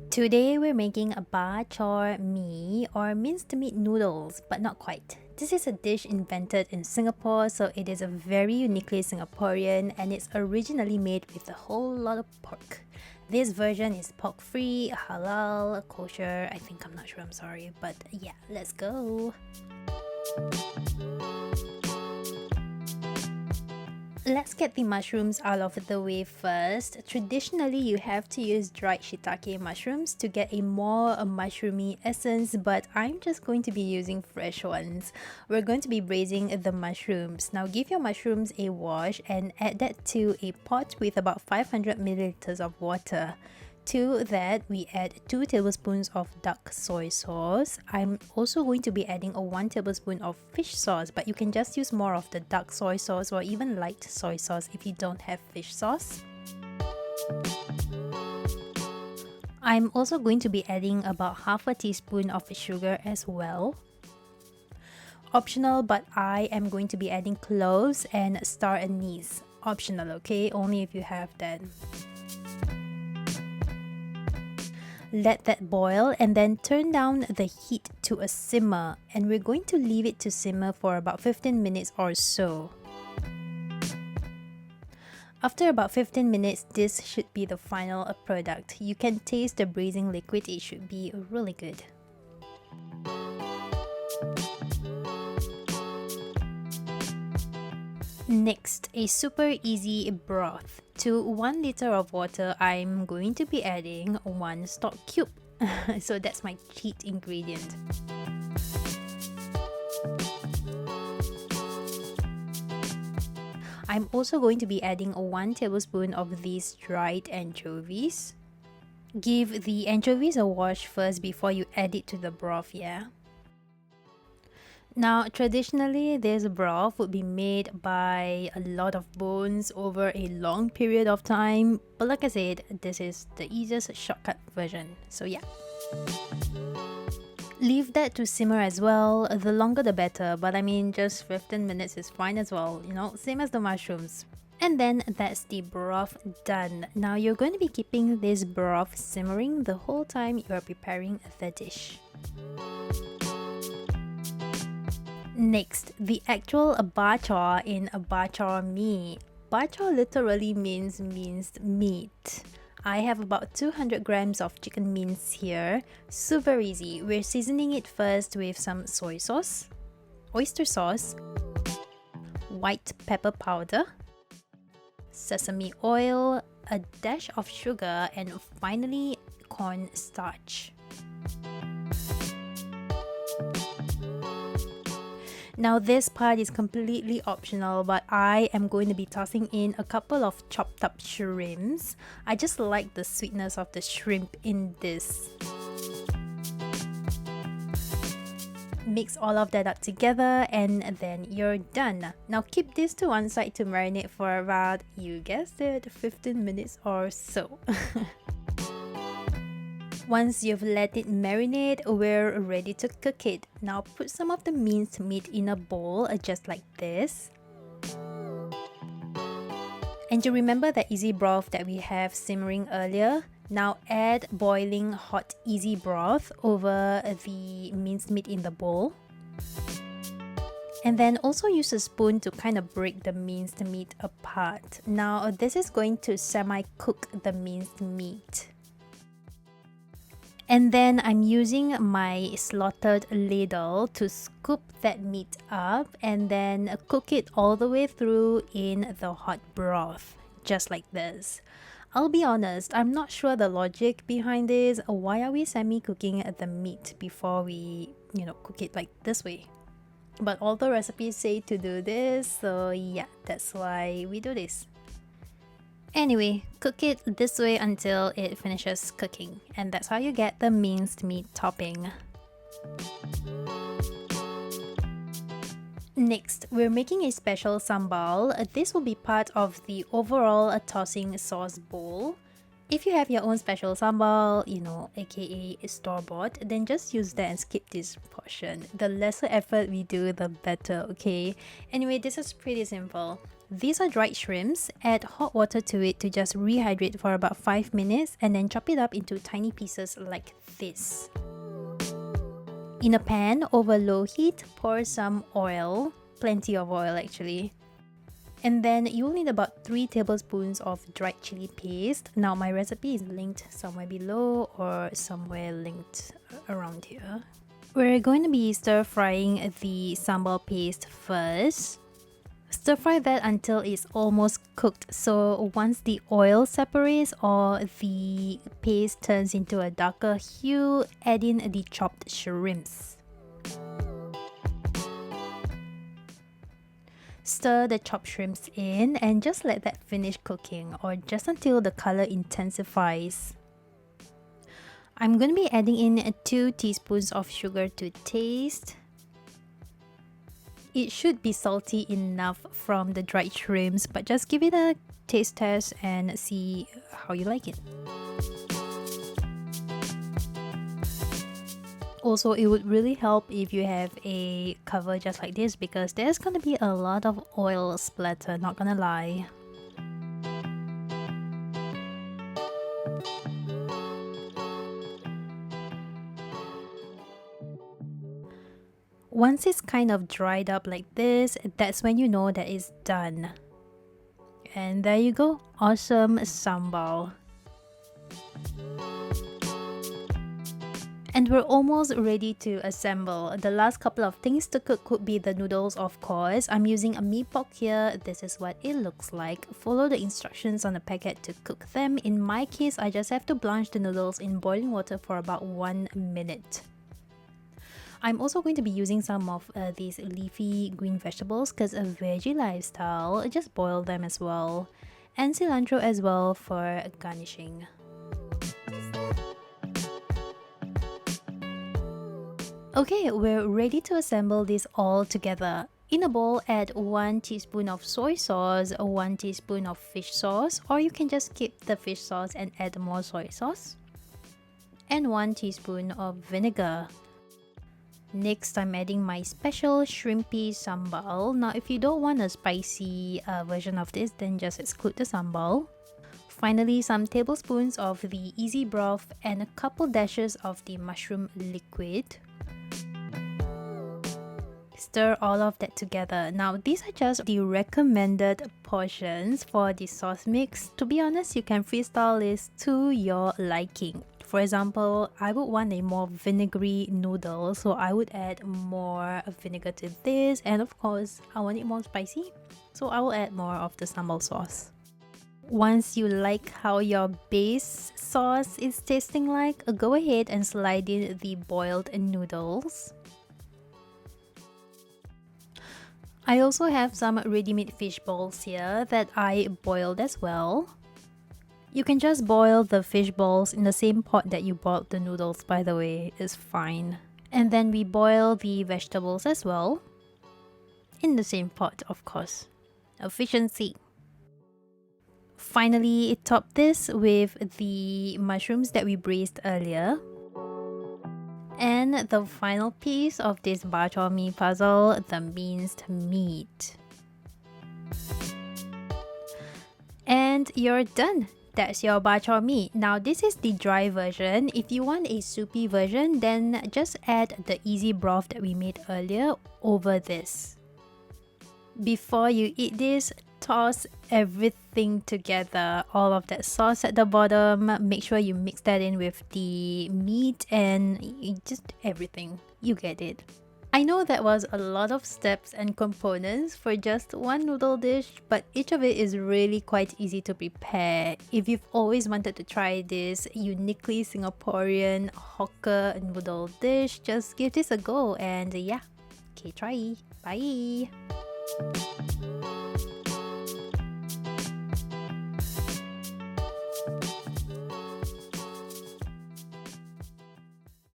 Today we're making a Bak Chor Mee or minced meat noodles, but not quite. This is a dish invented in Singapore, so it is a very uniquely Singaporean and it's originally made with a whole lot of pork. This version is pork free, halal, kosher, I'm not sure, I'm sorry, but yeah, let's go. Let's get the mushrooms out of the way first. Traditionally, you have to use dried shiitake mushrooms to get a more mushroomy essence, but I'm just going to be using fresh ones. We're going to be braising the mushrooms. Now give your mushrooms a wash and add that to a pot with about 500 milliliters of water. To that, we add 2 tablespoons of dark soy sauce. I'm also going to be adding a 1 tablespoon of fish sauce, but you can just use more of the dark soy sauce or even light soy sauce if you don't have fish sauce. I'm also going to be adding about half a teaspoon of sugar as well. Optional, but I am going to be adding cloves and star anise. Optional, okay? Only if you have that. Let that boil and then turn down the heat to a simmer, and we're going to leave it to simmer for about 15 minutes or so. After about 15 minutes, this should be the final product. You can taste the braising liquid, it should be really good. Next, a super easy broth. To 1 liter of water, I'm going to be adding 1 stock cube. So that's my cheat ingredient. I'm also going to be adding 1 tablespoon of these dried anchovies. Give the anchovies a wash first before you add it to the broth, yeah? Now, traditionally, this broth would be made by a lot of bones over a long period of time, but like I said, this is the easiest shortcut version, so yeah. Leave that to simmer as well, the longer the better, but I mean just 15 minutes is fine as well, you know, same as the mushrooms. And then that's the broth done. Now you're going to be keeping this broth simmering the whole time you are preparing the dish. Next, the actual Bak Chor in Bak Chor Mee. Bak Chor literally means minced meat. I have about 200 grams of chicken mince here. Super easy. We're seasoning it first with some soy sauce, oyster sauce, white pepper powder, sesame oil, a dash of sugar, and finally cornstarch. Now this part is completely optional, but I am going to be tossing in a couple of chopped up shrimps. I just like the sweetness of the shrimp in this. Mix all of that up together and then you're done. Now keep this to one side to marinate for about, you guessed it, 15 minutes or so. Once you've let it marinate, we're ready to cook it. Now put some of the minced meat in a bowl, just like this. And you remember that easy broth that we have simmering earlier? Now add boiling hot easy broth over the minced meat in the bowl. And then also use a spoon to kind of break the minced meat apart. Now this is going to semi-cook the minced meat. And then I'm using my slaughtered ladle to scoop that meat up and then cook it all the way through in the hot broth, just like this. I'll be honest, I'm not sure the logic behind this. Why are we semi-cooking the meat before we, cook it like this way? But all the recipes say to do this, so yeah, that's why we do this. Anyway, cook it this way until it finishes cooking, and that's how you get the minced meat topping. Next, we're making a special sambal. This will be part of the overall tossing sauce bowl. If you have your own special sambal, aka store-bought, then just use that and skip this portion. The lesser effort we do, the better, okay? Anyway, this is pretty simple. These are dried shrimps. Add hot water to it to just rehydrate for about 5 minutes and then chop it up into tiny pieces like this. In a pan over low heat, pour some oil, plenty of oil actually. And then you'll need about 3 tablespoons of dried chili paste. Now my recipe is linked somewhere below or somewhere linked around here. We're going to be stir frying the sambal paste first. Stir fry that until it's almost cooked. So once the oil separates or the paste turns into a darker hue, add in the chopped shrimps. Stir the chopped shrimps in and just let that finish cooking or just until the color intensifies. I'm going to be adding in 2 teaspoons of sugar to taste. It should be salty enough from the dried shrimps, but just give it a taste test and see how you like it. Also, it would really help if you have a cover just like this because there's gonna be a lot of oil splatter, not gonna lie. Once it's kind of dried up like this, that's when you know that it's done. And there you go, awesome sambal. And we're almost ready to assemble. The last couple of things to cook could be the noodles, of course. I'm using a Mee Pok here. This is what it looks like. Follow the instructions on the packet to cook them. In my case, I just have to blanch the noodles in boiling water for about 1 minute. I'm also going to be using some of these leafy green vegetables because a veggie lifestyle, just boil them as well. And cilantro as well for garnishing. Okay, we're ready to assemble this all together. In a bowl, add 1 teaspoon of soy sauce, 1 teaspoon of fish sauce, or you can just skip the fish sauce and add more soy sauce, and 1 teaspoon of vinegar. Next, I'm adding my special shrimpy sambal. Now, if you don't want a spicy version of this, then just exclude the sambal. Finally, some tablespoons of the easy broth and a couple dashes of the mushroom liquid. Stir all of that together. Now, these are just the recommended portions for the sauce mix. To be honest, you can freestyle this to your liking. For example, I would want a more vinegary noodle, so I would add more vinegar to this, and of course, I want it more spicy, so I will add more of the sambal sauce. Once you like how your base sauce is tasting like, go ahead and slide in the boiled noodles. I also have some ready-made fish balls here that I boiled as well. You can just boil the fish balls in the same pot that you boiled the noodles, by the way, it's fine. And then we boil the vegetables as well. In the same pot, of course. Efficiency. Finally, top this with the mushrooms that we braised earlier. And the final piece of this Bak Chor Mee puzzle, the minced meat. And you're done! That's your Bak Chor Mee. Now this is the dry version. If you want a soupy version, then just add the easy broth that we made earlier over this. Before you eat this, toss everything together. All of that sauce at the bottom, make sure you mix that in with the meat and just everything. You get it. I know that was a lot of steps and components for just one noodle dish, but each of it is really quite easy to prepare. If you've always wanted to try this uniquely Singaporean hawker noodle dish, just give this a go and yeah, okay, try. Bye!